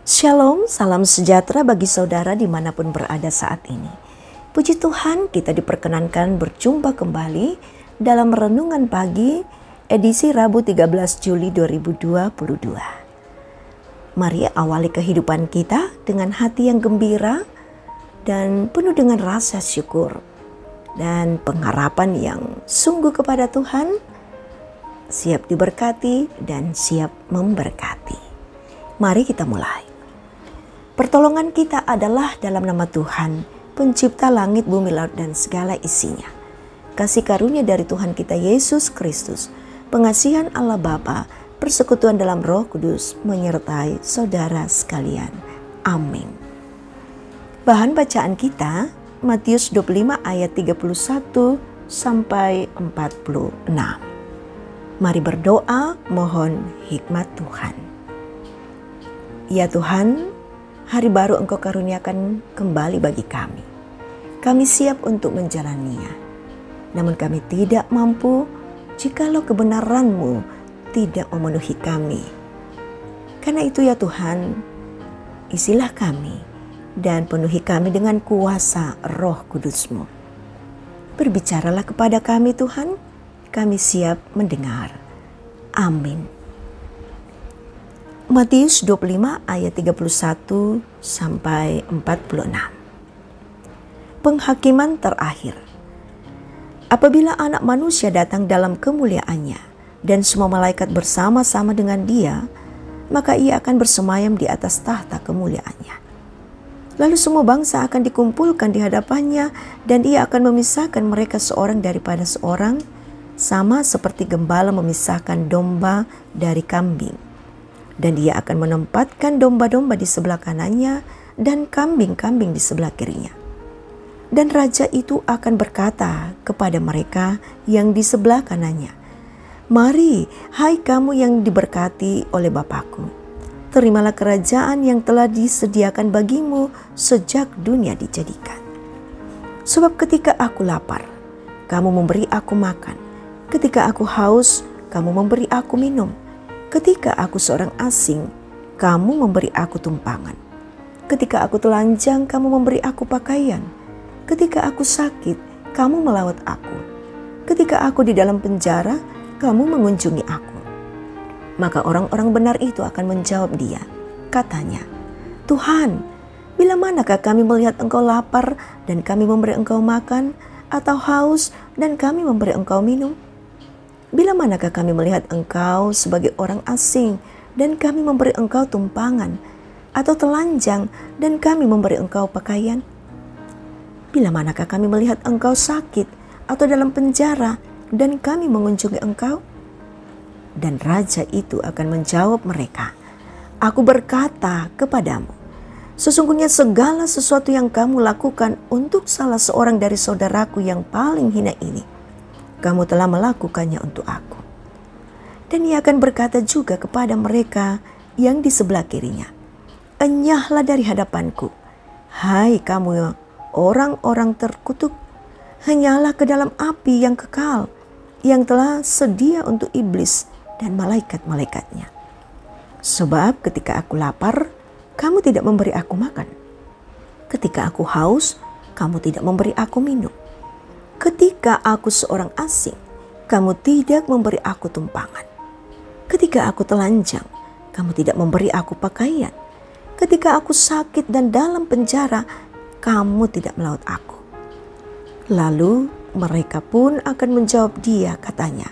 Shalom, salam sejahtera bagi saudara dimanapun berada saat ini. Puji Tuhan, kita diperkenankan berjumpa kembali dalam Renungan Pagi edisi Rabu 13 Juli 2022. Mari awali kehidupan kita dengan hati yang gembira dan penuh dengan rasa syukur dan pengharapan yang sungguh kepada Tuhan, siap diberkati dan siap memberkati. Mari kita mulai. Pertolongan kita adalah dalam nama Tuhan, pencipta langit, bumi, laut, dan segala isinya. Kasih karunia dari Tuhan kita Yesus Kristus, pengasihan Allah Bapa, persekutuan dalam Roh Kudus menyertai saudara sekalian. Amin. Bahan bacaan kita, Matius 25 ayat 31 sampai 46. Mari berdoa, mohon hikmat Tuhan. Ya Tuhan, hari baru Engkau karuniakan kembali bagi kami. Kami siap untuk menjalaninya. Namun kami tidak mampu jikalau kebenaran-Mu tidak memenuhi kami. Karena itu ya Tuhan, isilah kami dan penuhi kami dengan kuasa Roh Kudus-Mu. Berbicaralah kepada kami Tuhan, kami siap mendengar. Amin. Matius 25 ayat 31 sampai 46. Penghakiman terakhir. Apabila Anak Manusia datang dalam kemuliaannya dan semua malaikat bersama-sama dengan Dia, maka Ia akan bersemayam di atas tahta kemuliaannya. Lalu semua bangsa akan dikumpulkan di hadapannya dan Ia akan memisahkan mereka seorang daripada seorang, sama seperti gembala memisahkan domba dari kambing. Dan Dia akan menempatkan domba-domba di sebelah kanannya dan kambing-kambing di sebelah kirinya. Dan Raja itu akan berkata kepada mereka yang di sebelah kanannya, "Mari, hai kamu yang diberkati oleh Bapa-Ku, terimalah kerajaan yang telah disediakan bagimu sejak dunia dijadikan. Sebab ketika aku lapar, kamu memberi aku makan. Ketika aku haus, kamu memberi aku minum. Ketika aku seorang asing, kamu memberi aku tumpangan. Ketika aku telanjang, kamu memberi aku pakaian. Ketika aku sakit, kamu melawat aku. Ketika aku di dalam penjara, kamu mengunjungi aku." Maka orang-orang benar itu akan menjawab Dia, katanya, "Tuhan, bila manakah kami melihat Engkau lapar dan kami memberi Engkau makan, atau haus dan kami memberi Engkau minum? Bila manakah kami melihat Engkau sebagai orang asing dan kami memberi Engkau tumpangan, atau telanjang dan kami memberi Engkau pakaian? Bila manakah kami melihat Engkau sakit atau dalam penjara dan kami mengunjungi Engkau?" Dan Raja itu akan menjawab mereka, "Aku berkata kepadamu, sesungguhnya segala sesuatu yang kamu lakukan untuk salah seorang dari saudaraku yang paling hina ini, kamu telah melakukannya untuk aku." Dan Ia akan berkata juga kepada mereka yang di sebelah kirinya, "Enyahlah dari hadapanku, hai kamu orang-orang terkutuk, enyahlah ke dalam api yang kekal, yang telah sedia untuk iblis dan malaikat-malaikatnya. Sebab ketika aku lapar, kamu tidak memberi aku makan. Ketika aku haus, kamu tidak memberi aku minum. Ketika aku seorang asing, kamu tidak memberi aku tumpangan. Ketika aku telanjang, kamu tidak memberi aku pakaian. Ketika aku sakit dan dalam penjara, kamu tidak melawat aku." Lalu mereka pun akan menjawab Dia, katanya,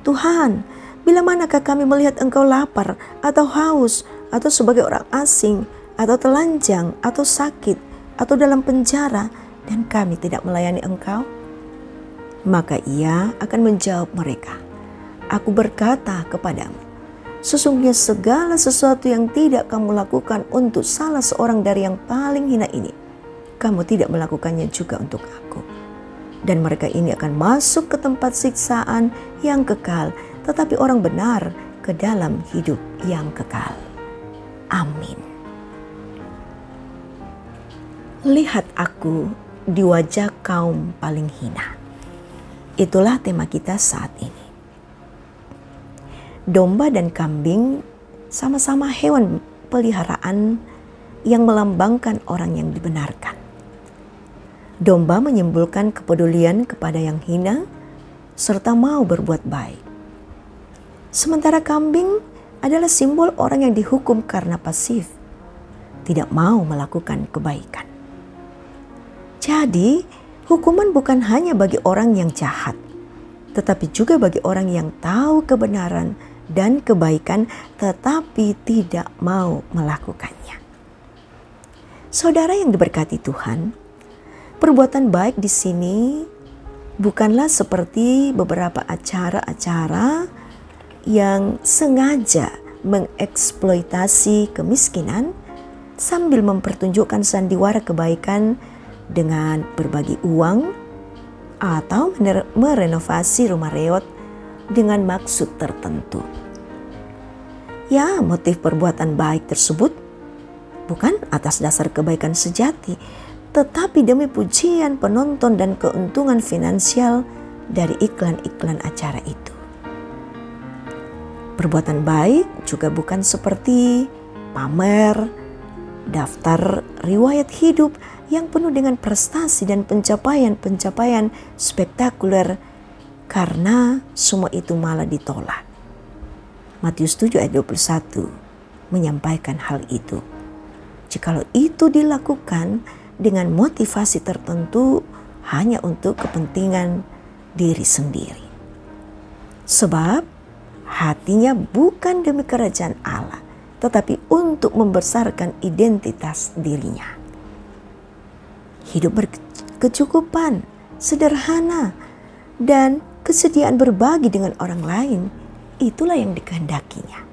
"Tuhan, bila manakah kami melihat Engkau lapar atau haus atau sebagai orang asing atau telanjang atau sakit atau dalam penjara dan kami tidak melayani Engkau?" Maka Ia akan menjawab mereka, "Aku berkata kepadamu, sesungguhnya segala sesuatu yang tidak kamu lakukan untuk salah seorang dari yang paling hina ini, kamu tidak melakukannya juga untuk aku." Dan mereka ini akan masuk ke tempat siksaan yang kekal, tetapi orang benar ke dalam hidup yang kekal. Amin. Lihat aku di wajah kaum paling hina. Itulah tema kita saat ini. Domba dan kambing sama-sama hewan peliharaan yang melambangkan orang yang dibenarkan. Domba menyimbolkan kepedulian kepada yang hina serta mau berbuat baik. Sementara kambing adalah simbol orang yang dihukum karena pasif, tidak mau melakukan kebaikan. Jadi, hukuman bukan hanya bagi orang yang jahat, tetapi juga bagi orang yang tahu kebenaran dan kebaikan tetapi tidak mau melakukannya. Saudara yang diberkati Tuhan, perbuatan baik di sini bukanlah seperti beberapa acara-acara yang sengaja mengeksploitasi kemiskinan sambil mempertunjukkan sandiwara kebaikan dengan berbagi uang atau merenovasi rumah reot dengan maksud tertentu. Ya, motif perbuatan baik tersebut bukan atas dasar kebaikan sejati, tetapi demi pujian penonton dan keuntungan finansial dari iklan-iklan acara itu. Perbuatan baik juga bukan seperti pamer daftar riwayat hidup yang penuh dengan prestasi dan pencapaian-pencapaian spektakuler, karena semua itu malah ditolak. Matius 7 ayat 21 menyampaikan hal itu. Jikalau itu dilakukan dengan motivasi tertentu hanya untuk kepentingan diri sendiri. Sebab hatinya bukan demi kerajaan Allah, tetapi untuk membesarkan identitas dirinya. Hidup berkecukupan, sederhana, dan kesediaan berbagi dengan orang lain, itulah yang dikehendakinya.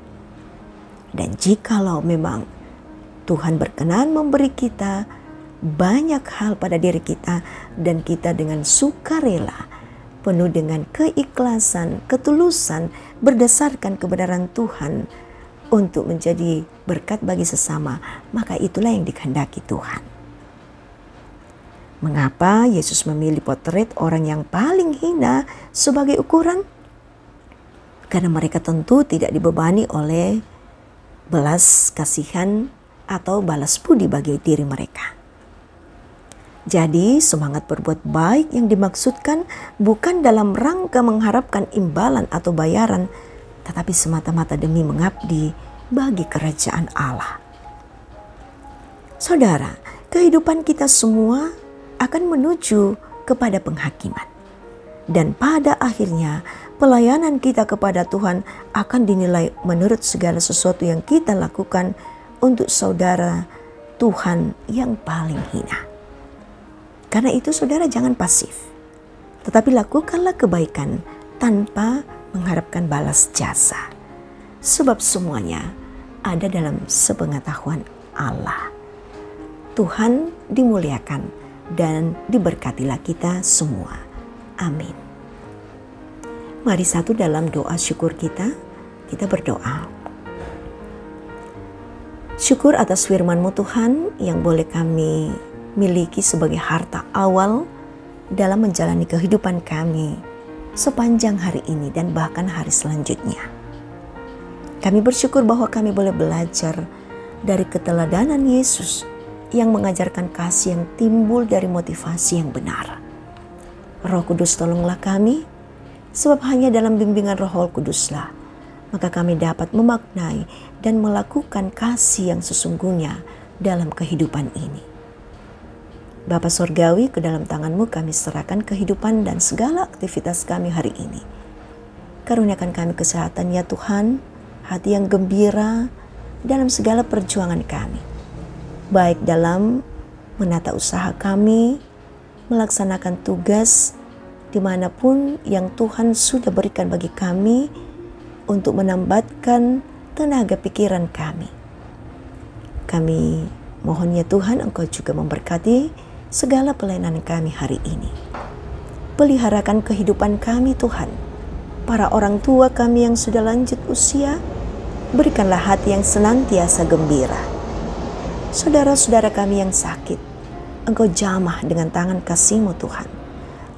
Dan jikalau memang Tuhan berkenan memberi kita banyak hal pada diri kita, dan kita dengan sukarela, penuh dengan keikhlasan, ketulusan, berdasarkan kebenaran Tuhan untuk menjadi berkat bagi sesama, maka itulah yang dikehendaki Tuhan. Mengapa Yesus memilih potret orang yang paling hina sebagai ukuran? Karena mereka tentu tidak dibebani oleh belas kasihan atau balas budi bagi diri mereka. Jadi semangat berbuat baik yang dimaksudkan bukan dalam rangka mengharapkan imbalan atau bayaran, tetapi semata-mata demi mengabdi bagi kerajaan Allah. Saudara, kehidupan kita semua akan menuju kepada penghakiman. Dan pada akhirnya pelayanan kita kepada Tuhan akan dinilai menurut segala sesuatu yang kita lakukan untuk saudara Tuhan yang paling hina. Karena itu saudara jangan pasif, tetapi lakukanlah kebaikan tanpa mengharapkan balas jasa. Sebab semuanya ada dalam sepengetahuan Allah. Tuhan dimuliakan dan diberkatilah kita semua. Amin. Mari satu dalam doa syukur kita berdoa. Syukur atas firman-Mu Tuhan yang boleh kami miliki sebagai harta awal dalam menjalani kehidupan kami sepanjang hari ini dan bahkan hari selanjutnya. Kami bersyukur bahwa kami boleh belajar dari keteladanan Yesus yang mengajarkan kasih yang timbul dari motivasi yang benar. Roh Kudus, tolonglah kami, sebab hanya dalam bimbingan Roh Kuduslah maka kami dapat memaknai dan melakukan kasih yang sesungguhnya dalam kehidupan ini. Bapa Sorgawi, ke dalam tangan-Mu kami serahkan kehidupan dan segala aktivitas kami hari ini. Karuniakan kami kesehatan ya Tuhan, hati yang gembira dalam segala perjuangan kami. Baik dalam menata usaha kami, melaksanakan tugas dimanapun yang Tuhan sudah berikan bagi kami untuk menambatkan tenaga pikiran kami. Kami mohon ya Tuhan, Engkau juga memberkati segala pelayanan kami hari ini. Peliharakan kehidupan kami Tuhan. Para orang tua kami yang sudah lanjut usia, berikanlah hati yang senantiasa gembira. Saudara-saudara kami yang sakit, Engkau jamah dengan tangan kasih-Mu Tuhan.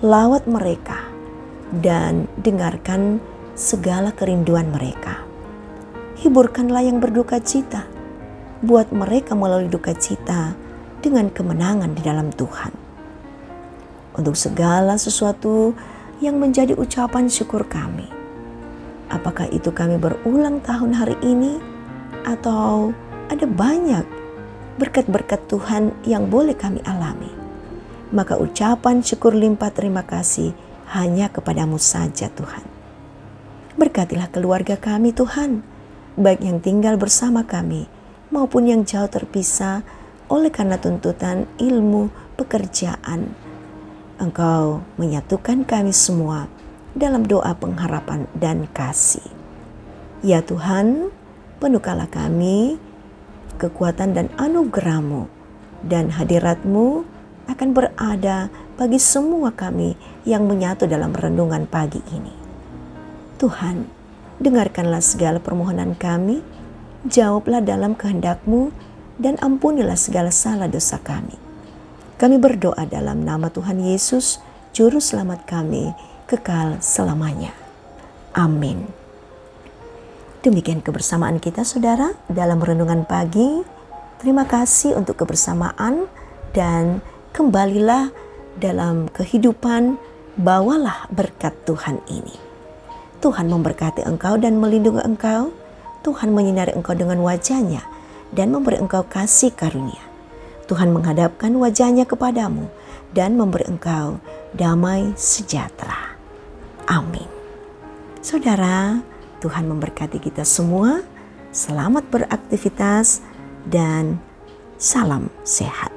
Lawat mereka dan dengarkan segala kerinduan mereka. Hiburkanlah yang berduka cita. buat mereka melalui duka cita dengan kemenangan di dalam Tuhan. Untuk segala sesuatu yang menjadi ucapan syukur kami, apakah itu kami berulang tahun hari ini atau ada banyak berkat-berkat Tuhan yang boleh kami alami, maka ucapan syukur limpah terima kasih hanya kepadamu saja Tuhan. Berkatilah keluarga kami Tuhan, baik yang tinggal bersama kami maupun yang jauh terpisah oleh karena tuntutan ilmu pekerjaan. Engkau menyatukan kami semua dalam doa pengharapan dan kasih. Ya Tuhan, penuhkanlah kami kekuatan dan anugerah-Mu, dan hadirat-Mu akan berada bagi semua kami yang menyatu dalam renungan pagi ini. Tuhan, dengarkanlah segala permohonan kami, jawablah dalam kehendak-Mu, dan ampunilah segala salah dosa kami. Kami berdoa dalam nama Tuhan Yesus, Juru Selamat kami, kekal selamanya. Amin. Demikian kebersamaan kita saudara dalam renungan pagi. Terima kasih untuk kebersamaan dan kembalilah dalam kehidupan, bawalah berkat Tuhan ini. Tuhan memberkati engkau dan melindungi engkau. Tuhan menyinari engkau dengan wajah-Nya dan memberi engkau kasih karunia. Tuhan menghadapkan wajah-Nya kepadamu dan memberi engkau damai sejahtera. Amin. Saudara, Tuhan memberkati kita semua. Selamat beraktivitas dan salam sehat.